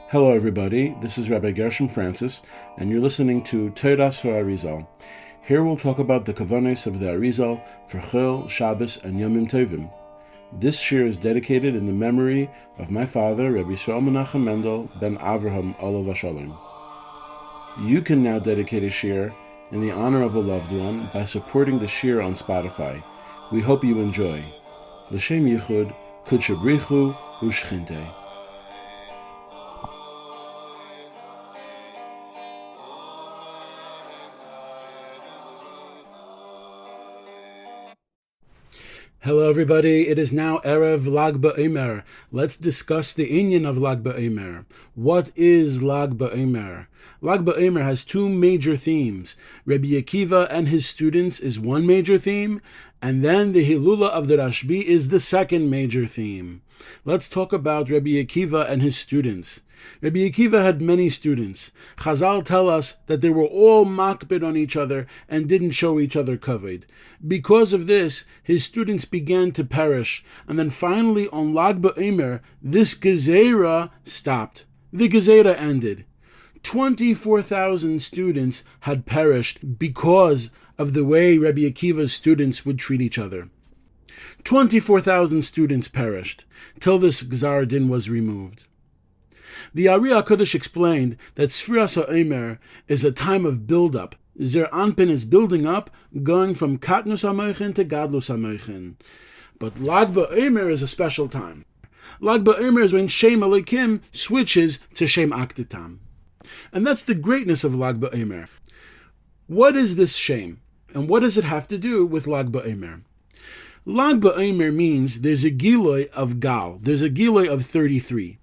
Hello everybody, this is Rabbi Gershom Francis, and you're listening to Teiras HaArizal. Here we'll talk about the kavanos of the Arizal for Chil, Shabbos, and Yomim Tovim. This shir is dedicated in the memory of my father, Rabbi Yisrael Menachem Mendel ben Avraham Olav Hashalom. You can now dedicate a shir in the honor of a loved one by supporting the shir on Spotify. We hope you enjoy. L'shem Yichud, Kudshabrichu, Ushchinte. Hello everybody, it is now Erev Lag BaOmer. Let's discuss the inyan of Lag BaOmer. What is Lag BaOmer? Lag BaOmer has two major themes. Rabbi Akiva and his students is one major theme, and then the Hilula of the Rashbi is the second major theme. Let's talk about Rabbi Akiva and his students. Rabbi Akiva had many students. Chazal tell us that they were all makbid on each other and didn't show each other kavod. Because of this, his students began to perish, and then finally on Lag BaOmer, this gezerah stopped. The gezerah ended. 24,000 students had perished because of the way Rabbi Akiva's students would treat each other. 24,000 students perished till this Gzar Din was removed. The Ari HaKadosh explained that Sfiras HaOmer is a time of build-up. Zer Anpin is building up, going from Katnus HaMoichin to Gadlus HaMoichin. But Lag BaOmer is a special time. Lag BaOmer is when Shem Elokim switches to Shem Akditam. And that's the greatness of Lag BaOmer. What is this Shem? And what does it have to do with Lag BaOmer? Lag BaOmer means there's a Giloy of Gal. There's a Giloy of 33.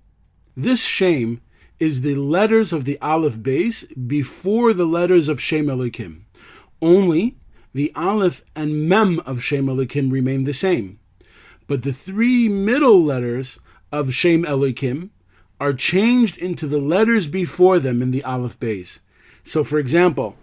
This Shem is the letters of the Aleph base before the letters of Shem Elokim. Only the Aleph and Mem of Shem Elokim remain the same. But the three middle letters of Shem Elokim are changed into the letters before them in the Aleph base. So for example,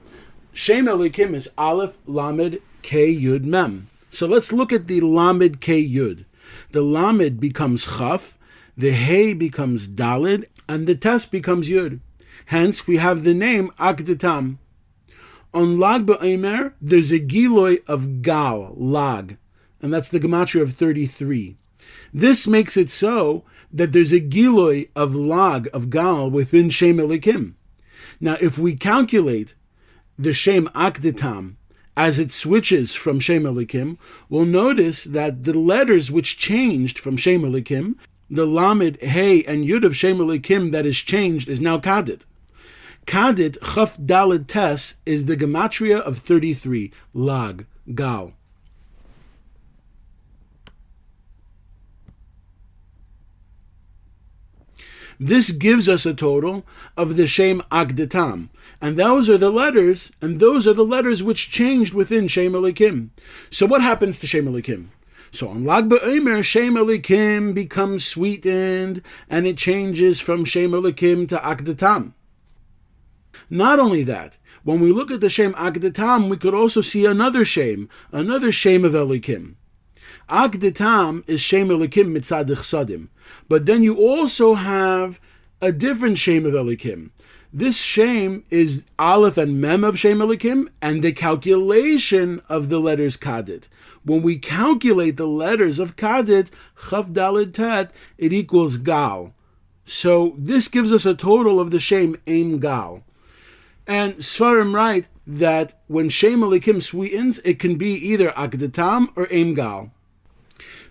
Shem Elokim is Aleph, Lamed, K, Yud, Mem. So let's look at the Lamed, K, Yud. The Lamed becomes Chaf, the Hey becomes Dalid, and the Tes becomes Yud. Hence, we have the name Akditam. On Lag BaOmer, there's a Giloy of Gal, Lag, and that's the Gematria of 33. This makes it so that there's a Giloy of Lag, of Gal, within Shem Elokim. Now, if we calculate the Shem Akditam as it switches from Shem Elokim, we'll notice that the letters which changed from Shem Elokim, the Lamed, Hey, and Yud of Shem Elokim that is changed is now Kadit. Kadit, Chaf, Dalid, Tes, is the Gematria of 33, Lag, Gal. This gives us a total of the Shem Akditam. And those are the letters which changed within Shem Elokim. So what happens to Shem Elokim? So on Lag BaOmer, Shem Elokim becomes sweetened, and it changes from Shem Elokim to Akditam. Not only that, when we look at the Shem Akditam, we could also see another Shem of Elokim. Akditam is Shem Elokim mitzad chsadim, but then you also have a different Shem of Elokim. This Shem is Aleph and Mem of Shem Elokim, and the calculation of the letters Kadit. When we calculate the letters of Kadit, Chaf Dalid Tet, it equals Gal. So this gives us a total of the Shem Eim Gal. And Sfarim write that when Shem Elokim sweetens, it can be either Akditam or Eim Gal.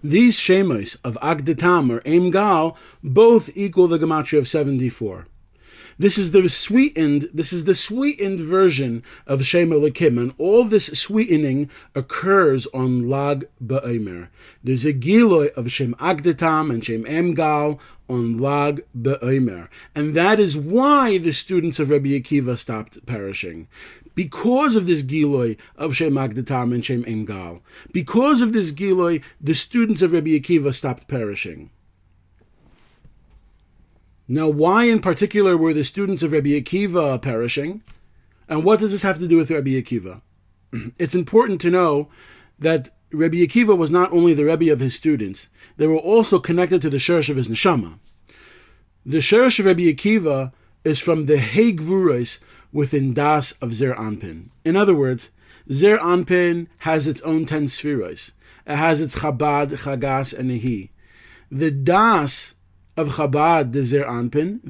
These Shemos of Akditam or Eim Gal both equal the Gematria of 74. This is the sweetened version of Shem Elokim, and all this sweetening occurs on Lag BaOmer. There's a Giloy of Shem Akditam and Shem Eim Gal on Lag BaOmer, and that is why the students of Rabbi Akiva stopped perishing. Because of this Giloy of Shem Akditam and Shem Eim Gal, because of this Giloy, the students of Rabbi Akiva stopped perishing. Now, why in particular were the students of Rabbi Akiva perishing? And what does this have to do with Rabbi Akiva? It's important to know that Rabbi Akiva was not only the Rebbe of his students, they were also connected to the Shursh of his Neshama. The Sheresh of Rabbi Akiva is from the Hey Gvuros within Das of Zer Anpin. In other words, Zer Anpin has its own 10 spheros. It has its Chabad, Chagas, and Nehi. The Das of Chabad, the Zer Anpin,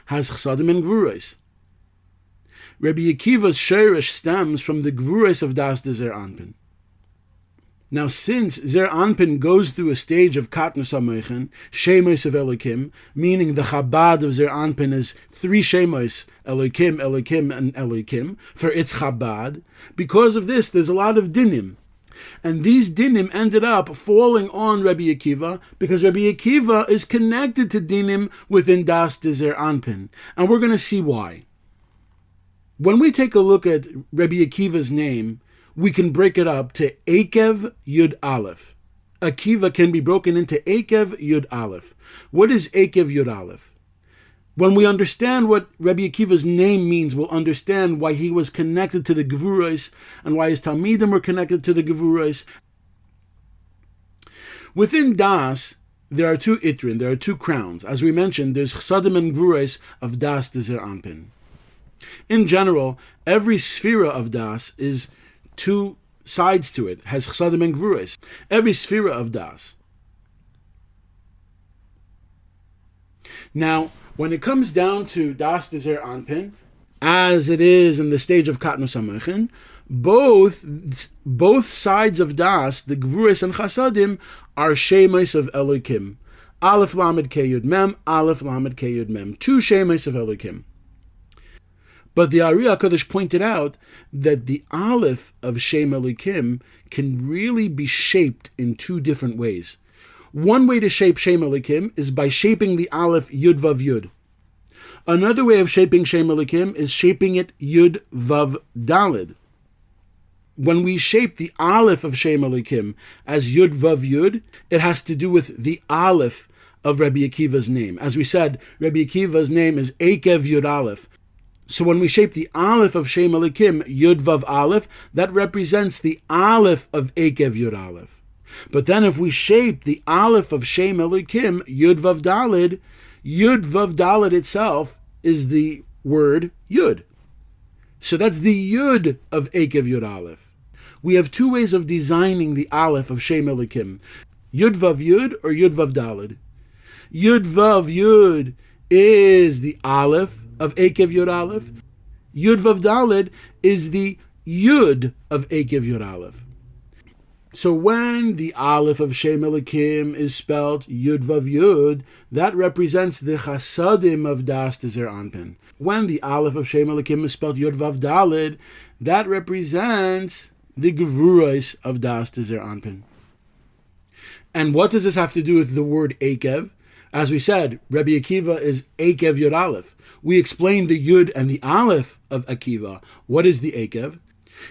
has Chsadim and Gvuros. Rabbi Akiva's Sheresh stems from the Gvuros of Das de Zer Anpin. Now, since Zer Anpin goes through a stage of Katnus HaMoichen, Shemos of Elokim, meaning the Chabad of Zer Anpin is 3 Shemos, Elokim, Elokim, and Elokim, for its Chabad, because of this, there's a lot of dinim. And these dinim ended up falling on Rabbi Akiva, because Rabbi Akiva is connected to dinim within Das de Zer Anpin. And we're going to see why. When we take a look at Rabbi Akiva's name, we can break it up to Akev Yud Aleph. Akiva can be broken into Akev Yud Aleph. What is Akev Yud Aleph? When we understand what Rabbi Akiva's name means, we'll understand why he was connected to the Gevuros and why his Talmidim were connected to the Gevuros. Within Das, there are 2 Itrin, there are 2 crowns. As we mentioned, there's Chsadim and Gevuros of Das de Zer Anpin. In general, every sphera of Das is 2 sides to it, has Chsadim and Gvuros. Every sphera of Das. Now, when it comes down to Das de Zer Anpin, as it is in the stage of Katnus HaMoichen, both sides of Das, the Gvuros and Chasadim, are Shemos of Elokim. Aleph Lamed Ke Yud Mem, Aleph Lamed Ke Yud Mem. 2 Shemos of Elokim. But the Ari HaKadosh pointed out that the Aleph of Shem Elokim can really be shaped in 2 different ways. One way to shape Shem Elokim is by shaping the Aleph Yud Vav Yud. Another way of shaping Shem Elokim is shaping it Yud Vav Dalid. When we shape the Aleph of Shem Elokim as Yud Vav Yud, it has to do with the Aleph of Rabbi Akiva's name. As we said, Rabbi Akiva's name is Akev Yud Aleph. So when we shape the Aleph of Shem Elokim, Yud Vav Aleph, that represents the Aleph of Akev Yud Aleph. But then if we shape the Aleph of Shem Elokim, Yud Vav Dalid itself is the word Yud. So that's the Yud of Akev Yud Aleph. We have 2 ways of designing the Aleph of Shem Elokim. Yud Vav Yud or Yud Vav Dalid. Yud Vav Yud is the Aleph of Akev Yud Aleph. Yud Vav Dalid is the Yud of Akev Yud Aleph. So when the Aleph of Shem Elokim is spelled Yud Vav Yud, that represents the Chasadim of Das de Zer Anpin. When the Aleph of Shem Elokim is spelled Yud Vav Dalid, that represents the Gevuros of Das de Zer Anpin. And what does this have to do with the word Akev? As we said, Rabbi Akiva is Akev Yud Aleph. We explained the Yud and the Aleph of Akiva. What is the Akev?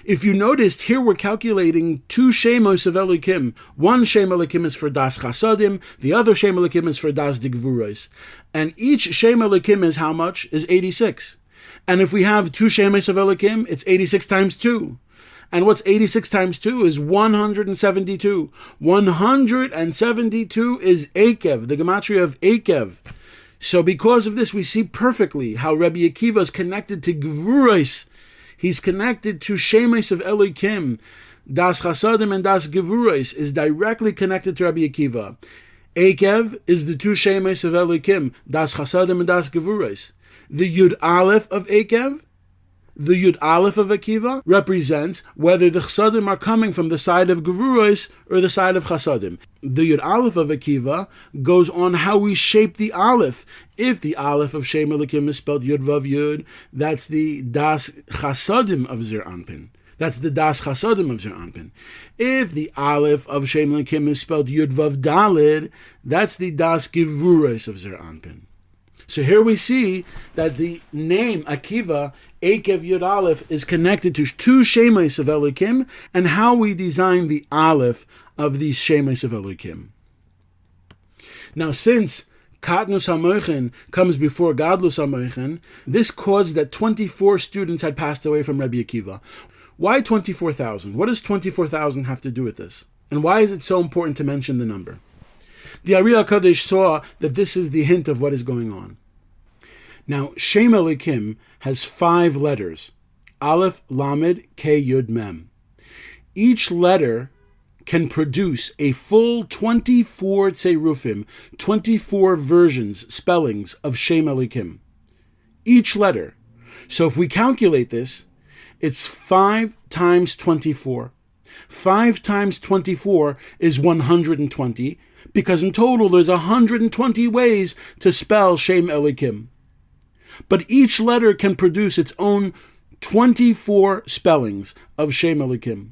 If you noticed, here we're calculating 2 Shemos of Elokim. One Shem Elokim is for Das Chasadim, the other Shem Elokim is for Das Digvuros. And each Shem Elokim is how much? Is 86. And if we have 2 Shemos of Elokim, it's 86 times 2. And what's 86 times 2 is 172. 172 is Akev, the gematria of Akev. So because of this, we see perfectly how Rabbi Akiva is connected to Gevuros. He's connected to Shemos of Elokim. Das Chasadim and Das Gevuros is directly connected to Rabbi Akiva. Akev is the 2 Shemos of Elokim, Das Chasadim and Das Gevuros. The Yud Aleph of Akev, the Yud Aleph of Akiva, represents whether the Chasadim are coming from the side of Gevuros or the side of Chasadim. The Yud Aleph of Akiva goes on how we shape the Aleph. If the Aleph of Shem Elokim is spelled Yud Vav Yud, that's the Das Chasadim of Zer Anpin. That's the Das Chasadim of Zer Anpin. If the Aleph of Shem Elokim is spelled Yud Vav Dalid, that's the Das Gevuros of Zer Anpin. So here we see that the name Akiva, Akev Yud Aleph, is connected to 2 Shemos of Elokim and how we design the Aleph of these Shemos of Elokim. Now, since Katnus HaMoichen comes before Gadlus HaMoichen, this caused that 24 students had passed away from Rabbi Akiva. Why 24,000? What does 24,000 have to do with this? And why is it so important to mention the number? The Ari HaKadosh saw that this is the hint of what is going on. Now, Shem Elikim has 5 letters: Aleph, Lamed, Ke, Yud, Mem. Each letter can produce a full 24 tserufim, 24 versions, spellings of Shem Elikim. Each letter. So if we calculate this, it's 5 times 24. 5 times 24 is 120, because in total there's 120 ways to spell Shem Elikim. But each letter can produce its own 24 spellings of Shem Elikim.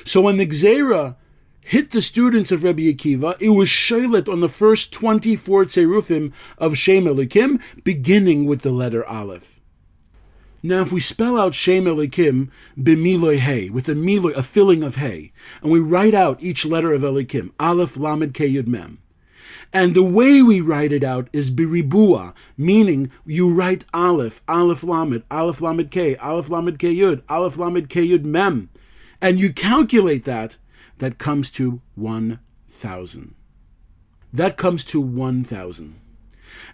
So when the Gzeira hit the students of Rabbi Akiva, it was shaylet on the first 24 tserufim of Shem Elikim, beginning with the letter Aleph. Now, if we spell out Shem Elikim b'miloy hey, with a miloy, a filling of hey, and we write out each letter of Elikim, Aleph, Lamed, Ke, Yud, Mem, and the way we write it out is biribua, meaning you write Aleph, Aleph Lamed, Aleph Lamed Ke, Aleph Lamed Ke Yud, Aleph Lamed Ke Yud Mem, and you calculate that comes to 1,000. That comes to 1,000.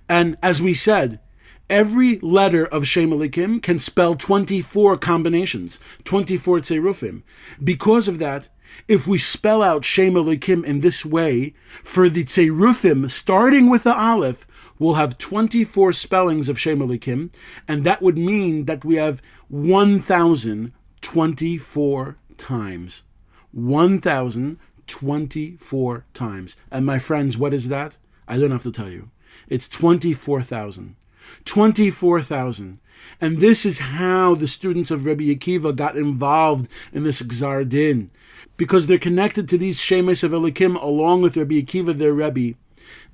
And as we said, every letter of Shem Elikim can spell 24 combinations, 24 tserufim. Because of that, if we spell out Shem Elikim in this way, for the tserufim, starting with the Aleph, we'll have 24 spellings of Shem Elikim, and that would mean that we have 1,024 times. 1,024 times. And my friends, what is that? I don't have to tell you. It's 24,000. 24,000. And this is how the students of Rabbi Akiva got involved in this Gzar Din. Because they're connected to these Shemes of Elikim along with Rabbi Akiva, their Rebbe.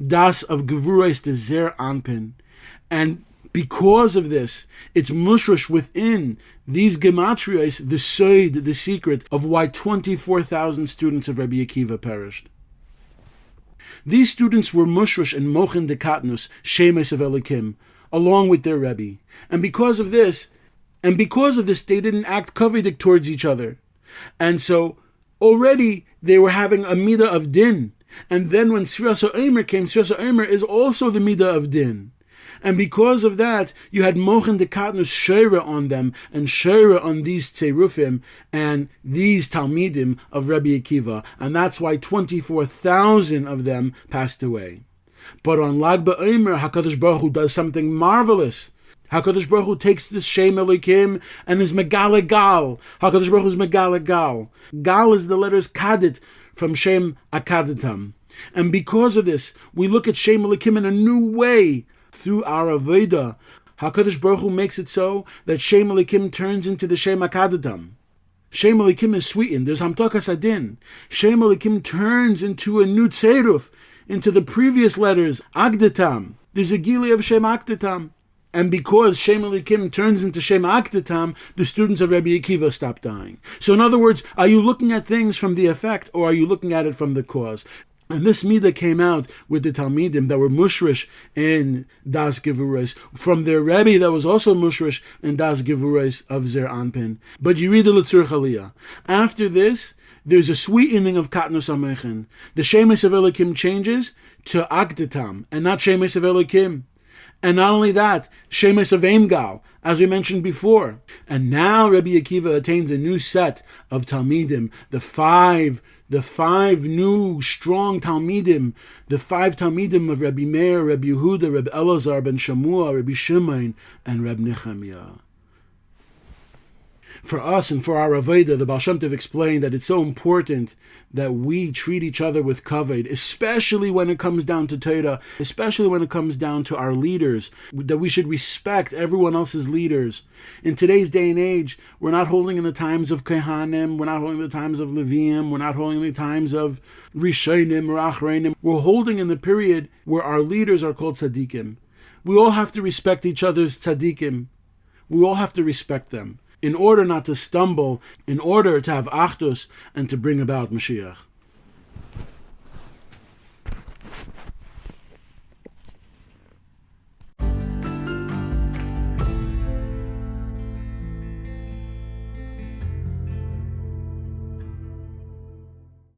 Das of Gevurais de Zer Anpin. And because of this, it's mushrush within these gematrias, the soid, the secret of why 24,000 students of Rabbi Akiva perished. These students were mushrush and mochen de katnus, shemes of Elikim, along with their Rebbe. And because of this, they didn't act kovidik towards each other. And so already they were having a midah of din. And then when Sfiras HaOmer came, Sfiras HaOmer is also the midah of din. And because of that, you had mochen de katnus sheira on them, and sheira on these tserufim and these talmidim of Rabbi Akiva, and that's why 24,000 of them passed away. But on Lag BaOmer, hakadosh Baruch Hu does something marvelous. hakadosh Baruch Hu takes this Shem Elikim and is megala gal. hakadosh Baruch Hu is megala gal. Gal is the letters kadit from Shem Akaditam, and because of this, we look at Shem Elikim in a new way. Through our Avodah, HaKadosh Baruch Hu makes it so that Shem Elikim turns into the Shem Akadatam. Shem Elikim is sweetened. There's Hamtakas Adin. Shem Elikim turns into a new Tzeruf, into the previous letters, Agdatam. There's a Gili of Shem Agdatam. And because Shem Elikim turns into Shem Akdatam, the students of Rabbi Akiva stop dying. So in other words, are you looking at things from the effect, or are you looking at it from the cause? And this midah came out with the Talmidim that were mushrish in Das Gevurais, from their Rebbe that was also mushrish in Das Gevurais of Zer Anpin. But you read the L'tzur Chaliyah. After this, there's a sweetening of Katnus Amechen. The Shemes of Elikim changes to Agdatam, and not Shemes of Elikim. And not only that, Shemes of Eimgal, as we mentioned before. And now Rabbi Akiva attains a new set of Talmidim, the five new strong Talmidim, the 5 Talmidim of Rabbi Meir, Rabbi Yehuda, Rabbi Elazar ben Shamua, Rabbi Shimon, and Rabbi Nechemiah. For us and for our Avodah, the Baal Shem Tov explained that it's so important that we treat each other with kavod, especially when it comes down to Torah, especially when it comes down to our leaders, that we should respect everyone else's leaders. In today's day and age, we're not holding in the times of Kehanim, we're not holding the times of Leviim, we're not holding the times of Rishonim or Achreinim. We're holding in the period where our leaders are called tzaddikim. We all have to respect each other's tzaddikim. We all have to respect them, in order not to stumble, in order to have achdus and to bring about Mashiach.